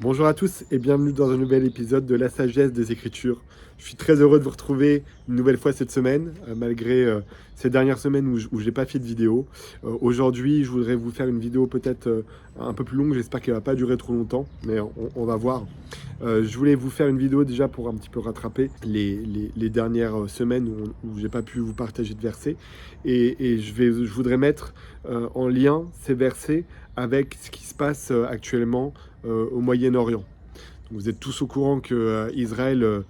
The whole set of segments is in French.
Bonjour à tous et bienvenue dans un nouvel épisode de La Sagesse des Écritures. Je suis très heureux de vous retrouver une nouvelle fois cette semaine, malgré ces dernières semaines où j'ai pas fait de vidéo. Aujourd'hui, je voudrais vous faire une vidéo peut-être un peu plus longue, j'espère qu'elle va pas durer trop longtemps, mais on va voir. Je voulais vous faire une vidéo déjà pour un petit peu rattraper les dernières semaines où j'ai pas pu vous partager de versets. Et je voudrais mettre en lien ces versets avec ce qui se passe actuellement au Moyen-Orient. Vous êtes tous au courant que Israël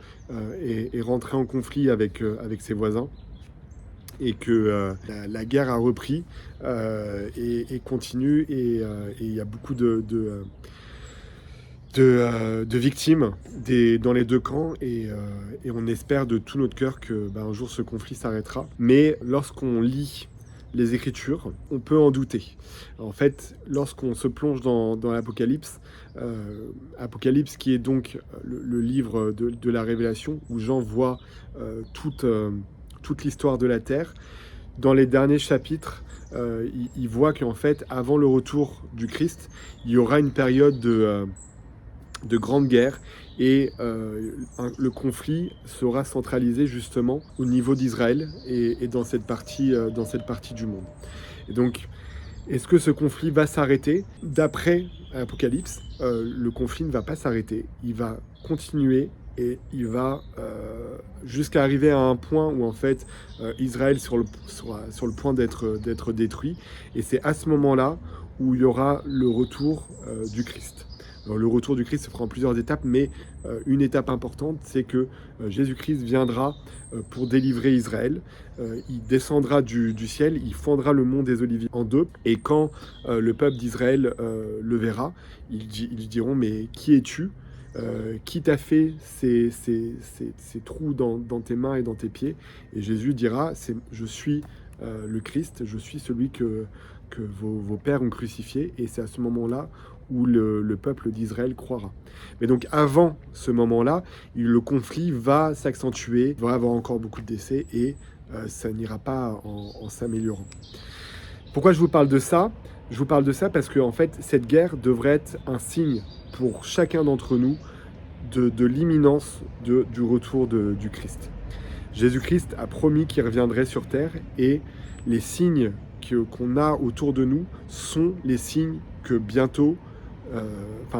est rentré en conflit avec ses voisins et que la guerre a repris et continue et il y a beaucoup de victimes dans les deux camps et on espère de tout notre cœur que un jour ce conflit s'arrêtera. Mais lorsqu'on lit les Écritures, on peut en douter. En fait, lorsqu'on se plonge dans l'Apocalypse, Apocalypse qui est donc le livre de la Révélation, où Jean voit toute l'histoire de la Terre, dans les derniers chapitres, il voit qu'en fait, avant le retour du Christ, il y aura une période de grande guerre et le conflit sera centralisé justement au niveau d'Israël et dans cette partie du monde. Et donc, est-ce que ce conflit va s'arrêter? D'après Apocalypse, le conflit ne va pas s'arrêter, il va continuer et il va jusqu'à arriver à un point où en fait Israël sera sur le point d'être détruit, et c'est à ce moment-là où il y aura le retour du Christ. Alors, le retour du Christ se fera en plusieurs étapes, mais une étape importante, c'est que Jésus-Christ viendra pour délivrer Israël. Il descendra du ciel, il fendra le mont des Oliviers en deux, et quand le peuple d'Israël le verra, ils diront « Mais qui es-tu ? Qui t'a fait ces trous dans tes mains et dans tes pieds ?» Et Jésus dira « Je suis le Christ, je suis celui que vos pères ont crucifié. » Et c'est à ce moment-là où le peuple d'Israël croira. Mais donc avant ce moment-là, le conflit va s'accentuer, il va y avoir encore beaucoup de décès et ça n'ira pas en s'améliorant. Pourquoi je vous parle de ça? Je vous parle de ça parce que en fait, cette guerre devrait être un signe pour chacun d'entre nous de l'imminence du retour du Christ. Jésus-Christ a promis qu'il reviendrait sur terre, et les signes qu'on a autour de nous sont les signes que bientôt,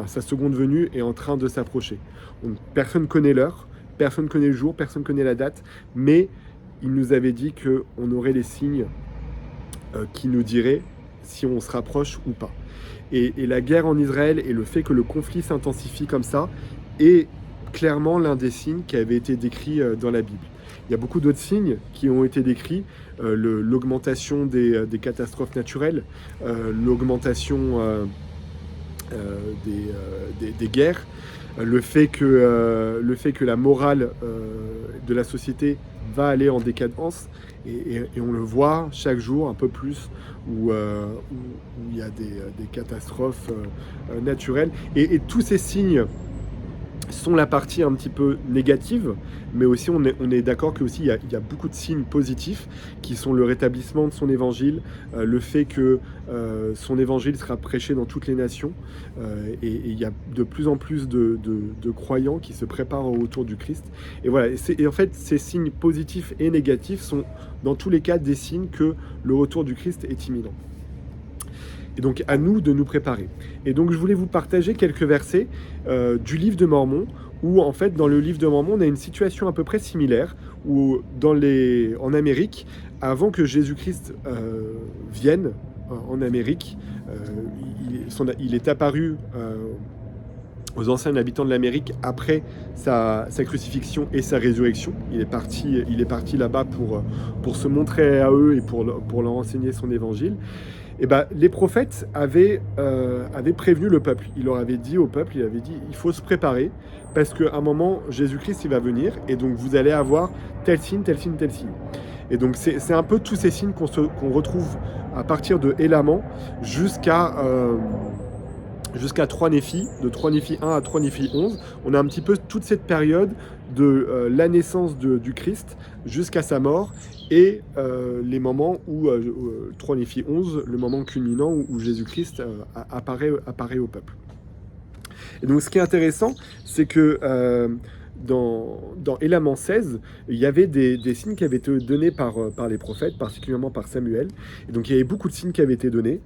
sa seconde venue est en train de s'approcher. Donc, personne ne connaît l'heure, personne ne connaît le jour, personne ne connaît la date, mais il nous avait dit qu'on aurait les signes qui nous diraient si on se rapproche ou pas. Et la guerre en Israël et le fait que le conflit s'intensifie comme ça est clairement l'un des signes qui avait été décrit dans la Bible. Il y a beaucoup d'autres signes qui ont été décrits, l'augmentation des catastrophes naturelles, l'augmentation des guerres, le fait que la morale de la société va aller en décadence, et on le voit chaque jour un peu plus, où il y a des catastrophes naturelles. Et tous ces signes sont la partie un petit peu négative, mais aussi on est d'accord que aussi il y a beaucoup de signes positifs qui sont le rétablissement de son évangile, le fait que son évangile sera prêché dans toutes les nations, et il y a de plus en plus de croyants qui se préparent au retour du Christ. Et voilà, et en fait ces signes positifs et négatifs sont dans tous les cas des signes que le retour du Christ est imminent. Et donc à nous de nous préparer. Et donc je voulais vous partager quelques versets du livre de Mormon, où en fait dans le livre de Mormon on a une situation à peu près similaire, où en Amérique, avant que Jésus-Christ vienne en Amérique, il est apparu aux anciens habitants de l'Amérique après sa crucifixion et sa résurrection. Il est parti là-bas pour se montrer à eux et pour leur enseigner son évangile. Et les prophètes avaient prévenu le peuple. Il leur avait dit au peuple, il faut se préparer, parce qu'à un moment, Jésus-Christ, il va venir, et donc vous allez avoir tel signe, tel signe, tel signe. Et donc c'est un peu tous ces signes qu'on retrouve à partir de Élaman jusqu'à 3 Néphi, de 3 Néphi 1 à 3 Néphi 11. On a un petit peu toute cette période de la naissance du Christ jusqu'à sa mort, et les moments où 3 Néphi 11, le moment culminant où Jésus-Christ apparaît au peuple. Et donc ce qui est intéressant, c'est que dans Élaman 16, il y avait des signes qui avaient été donnés par les prophètes, particulièrement par Samuel. Et donc il y avait beaucoup de signes qui avaient été donnés.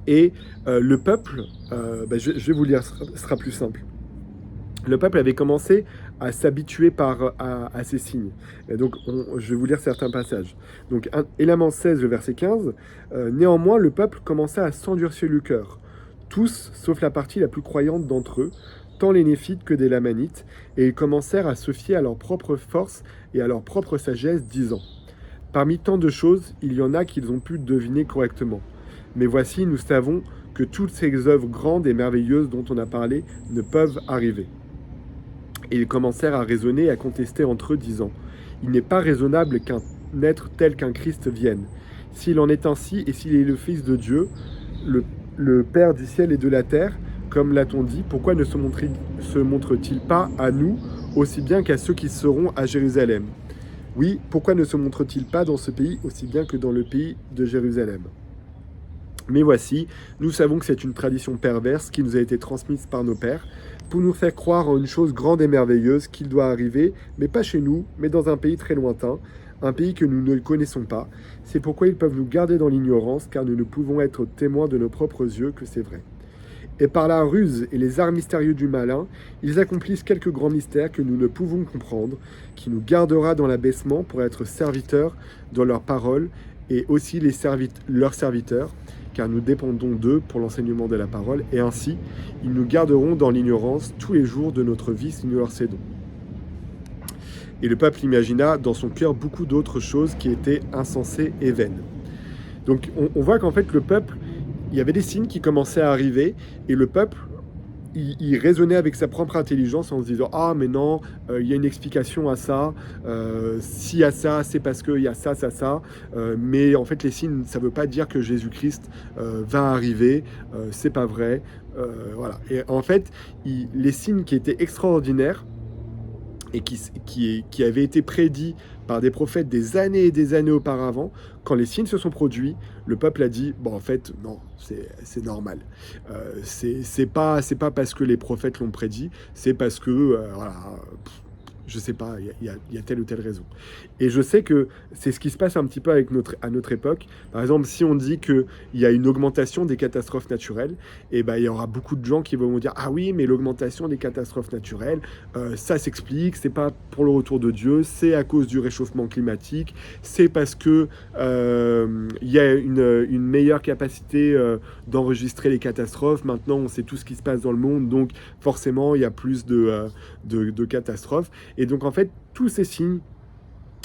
Et le peuple, je vais vous lire, ce sera plus simple. Le peuple avait commencé à s'habituer à ces signes. Et donc, je vais vous lire certains passages. Donc, Élaman 16, le verset 15. Néanmoins, le peuple commença à s'endurcir le cœur. Tous, sauf la partie la plus croyante d'entre eux, tant les Néphites que des Lamanites, et ils commencèrent à se fier à leur propre force et à leur propre sagesse, disant : Parmi tant de choses, il y en a qu'ils ont pu deviner correctement. Mais voici, nous savons que toutes ces œuvres grandes et merveilleuses dont on a parlé ne peuvent arriver. Et ils commencèrent à raisonner et à contester entre eux, disant : Il n'est pas raisonnable qu'un être tel qu'un Christ vienne. S'il en est ainsi, et s'il est le Fils de Dieu, le Père du ciel et de la terre, comme l'a-t-on dit, pourquoi ne se montre-t-il pas à nous, aussi bien qu'à ceux qui seront à Jérusalem ? Oui, pourquoi ne se montre-t-il pas dans ce pays, aussi bien que dans le pays de Jérusalem ? Mais voici, nous savons que c'est une tradition perverse qui nous a été transmise par nos pères, pour nous faire croire en une chose grande et merveilleuse qu'il doit arriver, mais pas chez nous, mais dans un pays très lointain, un pays que nous ne connaissons pas. C'est pourquoi ils peuvent nous garder dans l'ignorance, car nous ne pouvons être témoins de nos propres yeux que c'est vrai. Et par la ruse et les arts mystérieux du malin, ils accomplissent quelques grands mystères que nous ne pouvons comprendre, qui nous gardera dans l'abaissement pour être serviteurs dans leurs paroles, et aussi leurs serviteurs, car nous dépendons d'eux pour l'enseignement de la parole, et ainsi, ils nous garderont dans l'ignorance tous les jours de notre vie si nous leur cédons. Et le peuple imagina dans son cœur beaucoup d'autres choses qui étaient insensées et vaines. Donc on voit qu'en fait le peuple, il y avait des signes qui commençaient à arriver, et le peuple, il raisonnait avec sa propre intelligence en se disant : ah mais non, il y a une explication à ça, s'il y a ça, c'est parce qu'il y a ça, mais en fait les signes, ça ne veut pas dire que Jésus-Christ va arriver, c'est pas vrai, voilà. Et en fait, les signes qui étaient extraordinaires et qui avaient été prédits par des prophètes des années et des années auparavant, quand les signes se sont produits, le peuple a dit : bon, en fait, non, c'est normal. C'est pas parce que les prophètes l'ont prédit, c'est parce que, voilà, je sais pas, il y a telle ou telle raison. Et je sais que c'est ce qui se passe un petit peu à notre époque. Par exemple, si on dit qu'il y a une augmentation des catastrophes naturelles, et ben, il y aura beaucoup de gens qui vont dire : ah oui, mais l'augmentation des catastrophes naturelles, ça s'explique, c'est pas pour le retour de Dieu, c'est à cause du réchauffement climatique, c'est parce que il y a une meilleure capacité d'enregistrer les catastrophes. Maintenant, on sait tout ce qui se passe dans le monde, donc forcément, il y a plus de catastrophes. Et donc, en fait, tous ces signes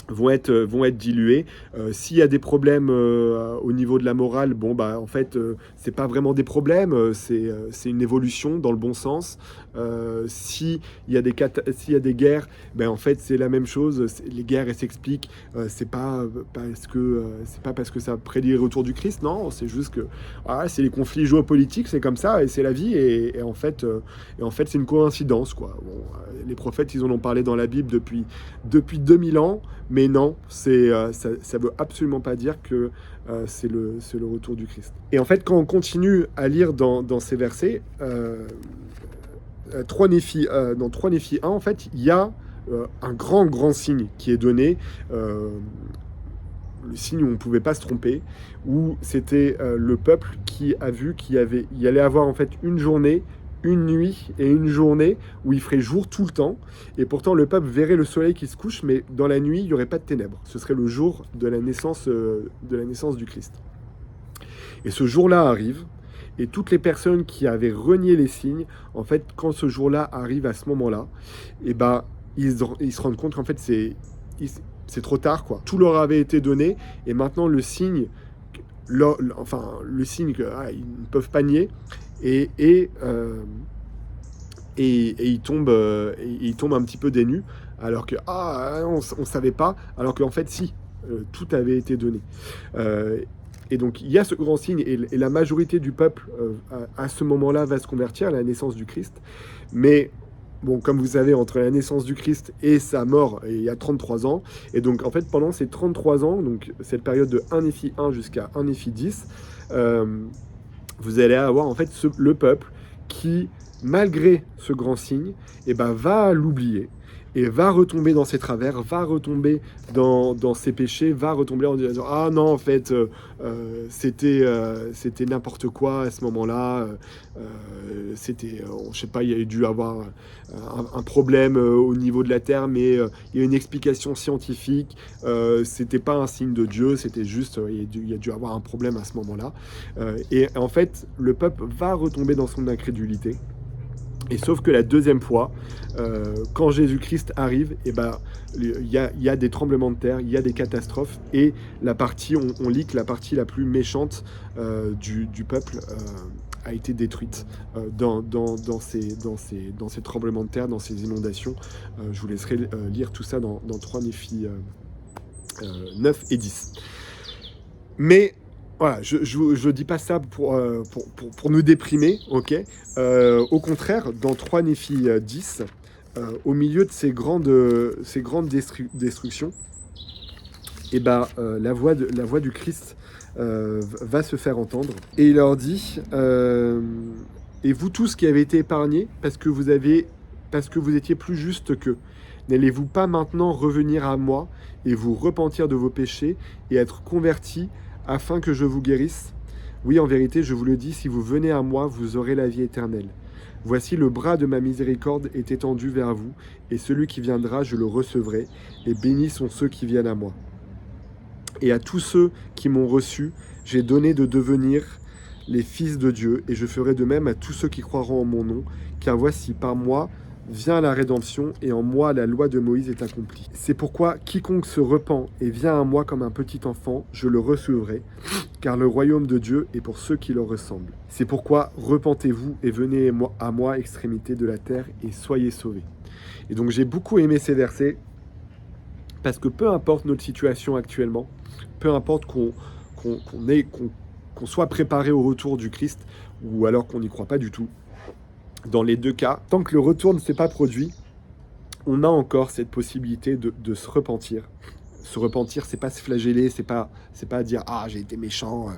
vont être dilués. S'il y a des problèmes au niveau de la morale, bon, bah, en fait, c'est pas vraiment des problèmes, c'est une évolution dans le bon sens. S'il y a des guerres, ben, en fait, c'est la même chose. Les guerres, elles s'expliquent. C'est pas parce que ça prédit le retour du Christ, non. C'est juste que c'est les conflits géopolitiques, c'est comme ça, et c'est la vie. Et en fait, c'est une coïncidence, quoi. Bon, les prophètes, ils en ont parlé dans la Bible depuis 2000 ans. Mais non, ça ne veut absolument pas dire que c'est le retour du Christ. Et en fait, quand on continue à lire dans ces versets, dans 3 Néphi 1, en fait, il y a un grand signe qui est donné, le signe où on ne pouvait pas se tromper, où c'était le peuple qui a vu qu'il allait avoir en fait une journée, une nuit et une journée où il ferait jour tout le temps, et pourtant le peuple verrait le soleil qui se couche, mais dans la nuit il n'y aurait pas de ténèbres. Ce serait le jour de la naissance du Christ. Et ce jour-là arrive, et toutes les personnes qui avaient renié les signes, en fait, quand ce jour-là arrive à ce moment-là, et ben ils se rendent compte qu'en fait c'est trop tard, quoi. Tout leur avait été donné, et maintenant le signe qu'ils ne peuvent pas nier, et ils tombent un petit peu des nues, alors que on savait pas, alors qu'en fait si, tout avait été donné. Et donc il y a ce grand signe, et la majorité du peuple à ce moment-là va se convertir à la naissance du Christ. Mais bon, comme vous savez, entre la naissance du Christ et sa mort, il y a 33 ans. Et donc en fait pendant ces 33 ans, donc cette période de 1 Néphi 1 jusqu'à 1 Néphi 10, vous allez avoir en fait le peuple qui malgré ce grand signe, va l'oublier et va retomber dans ses travers, va retomber dans ses péchés, va retomber en disant ah non en fait c'était n'importe quoi à ce moment-là, c'était je sais pas, il y a dû avoir un problème au niveau de la terre, mais il y a une explication scientifique, c'était pas un signe de Dieu, c'était juste il y a dû avoir un problème à ce moment-là, et en fait le peuple va retomber dans son incrédulité. Et sauf que la deuxième fois, quand Jésus-Christ arrive, il y a des tremblements de terre, il y a des catastrophes, et la partie, on lit que la partie la plus méchante du peuple a été détruite dans ces tremblements de terre, dans ces inondations. Je vous laisserai lire tout ça dans 3 Néphi 9 et 10. Mais voilà, je dis pas ça pour nous déprimer, ok. Au contraire, dans 3 Néphi 10, au milieu de ces grandes destructions, la voix du Christ va se faire entendre. Et il leur dit, et vous tous qui avez été épargnés, parce que vous étiez plus justes qu'eux, n'allez-vous pas maintenant revenir à moi et vous repentir de vos péchés et être convertis afin que je vous guérisse? Oui, en vérité, je vous le dis, si vous venez à moi, vous aurez la vie éternelle. Voici le bras de ma miséricorde est étendu vers vous, et celui qui viendra, je le recevrai, et bénis sont ceux qui viennent à moi. Et à tous ceux qui m'ont reçu, j'ai donné de devenir les fils de Dieu, et je ferai de même à tous ceux qui croiront en mon nom, car voici, par moi, vient la rédemption, et en moi la loi de Moïse est accomplie. C'est pourquoi quiconque se repent et vient à moi comme un petit enfant, je le recevrai, car le royaume de Dieu est pour ceux qui leur ressemblent. C'est pourquoi repentez-vous et venez à moi, extrémité de la terre, et soyez sauvés. Et donc j'ai beaucoup aimé ces versets, parce que peu importe notre situation actuellement, peu importe qu'on soit préparé au retour du Christ, ou alors qu'on n'y croit pas du tout, dans les deux cas, tant que le retour ne s'est pas produit, on a encore cette possibilité de se repentir. Se repentir, c'est pas se flageller, c'est pas dire « Ah, j'ai été méchant,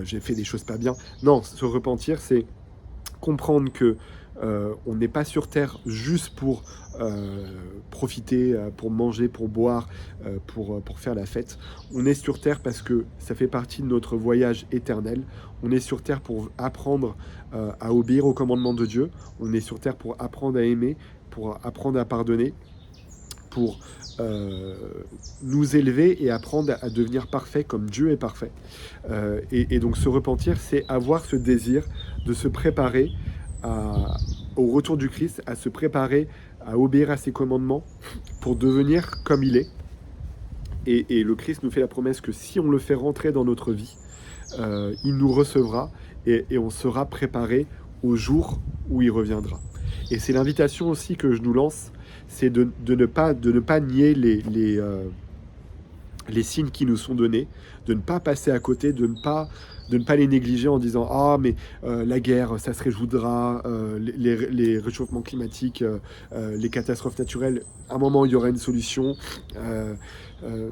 j'ai fait des choses pas bien ». Non, se repentir, c'est comprendre que on n'est pas sur Terre juste pour profiter, pour manger, pour boire, pour faire la fête. On est sur Terre parce que ça fait partie de notre voyage éternel. On est sur Terre pour apprendre à obéir aux commandements de Dieu. On est sur Terre pour apprendre à aimer, pour apprendre à pardonner, pour nous élever et apprendre à devenir parfait comme Dieu est parfait. Et donc se repentir, c'est avoir ce désir de se préparer au retour du Christ, à se préparer à obéir à ses commandements pour devenir comme il est. Et le Christ nous fait la promesse que si on le fait rentrer dans notre vie, il nous recevra et on sera préparé au jour où il reviendra. Et c'est l'invitation aussi que je nous lance, c'est de ne pas nier les signes qui nous sont donnés, de ne pas passer à côté, de ne pas les négliger en disant « Ah, mais la guerre, ça se résoudra, les réchauffements climatiques, les catastrophes naturelles, à un moment, il y aura une solution. »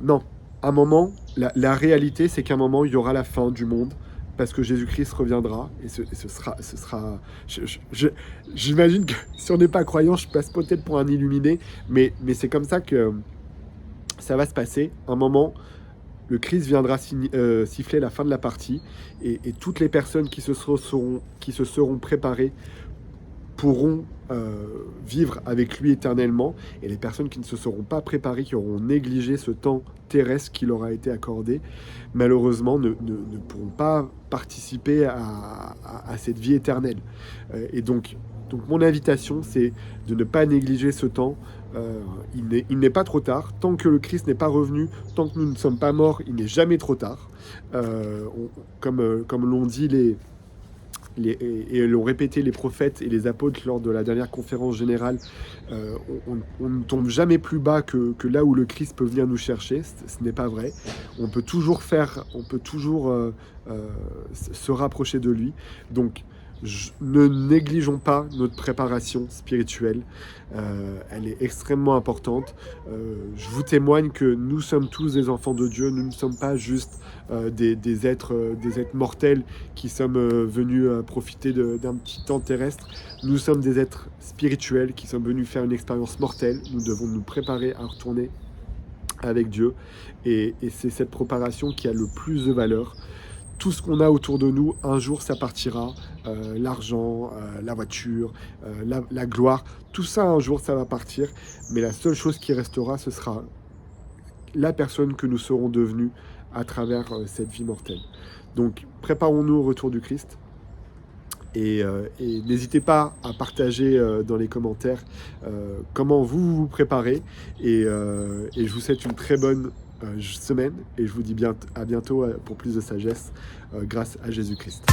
Non, à un moment, la réalité, c'est qu'à un moment, il y aura la fin du monde, parce que Jésus-Christ reviendra, et ce sera j'imagine que si on n'est pas croyant, je passe peut-être pour un illuminé, mais c'est comme ça que ça va se passer. Un moment, le Christ viendra siffler la fin de la partie, et toutes les personnes qui se seront préparées pourront vivre avec lui éternellement, et les personnes qui ne se seront pas préparées, qui auront négligé ce temps terrestre qui leur a été accordé, malheureusement ne pourront pas participer à cette vie éternelle. Et donc mon invitation, c'est de ne pas négliger ce temps. Il n'est pas trop tard. Tant que le Christ n'est pas revenu, tant que nous ne sommes pas morts, il n'est jamais trop tard. Comme l'ont dit et l'ont répété les prophètes et les apôtres lors de la dernière conférence générale, on ne tombe jamais plus bas que là où le Christ peut venir nous chercher. Ce n'est pas vrai. On peut toujours se rapprocher de lui. Donc Ne négligeons pas notre préparation spirituelle. Elle est extrêmement importante. Je vous témoigne que nous sommes tous des enfants de Dieu. Nous ne sommes pas juste des êtres mortels qui sommes venus profiter d'un petit temps terrestre. Nous sommes des êtres spirituels qui sommes venus faire une expérience mortelle. Nous devons nous préparer à retourner avec Dieu. Et c'est cette préparation qui a le plus de valeur. Tout ce qu'on a autour de nous, un jour ça partira. L'argent, la voiture, la gloire, tout ça un jour ça va partir. Mais la seule chose qui restera, ce sera la personne que nous serons devenus à travers cette vie mortelle. Donc préparons-nous au retour du Christ. Et n'hésitez pas à partager dans les commentaires comment vous vous préparez. Et je vous souhaite une très bonne semaine. Et je vous dis à bientôt pour plus de sagesse grâce à Jésus-Christ.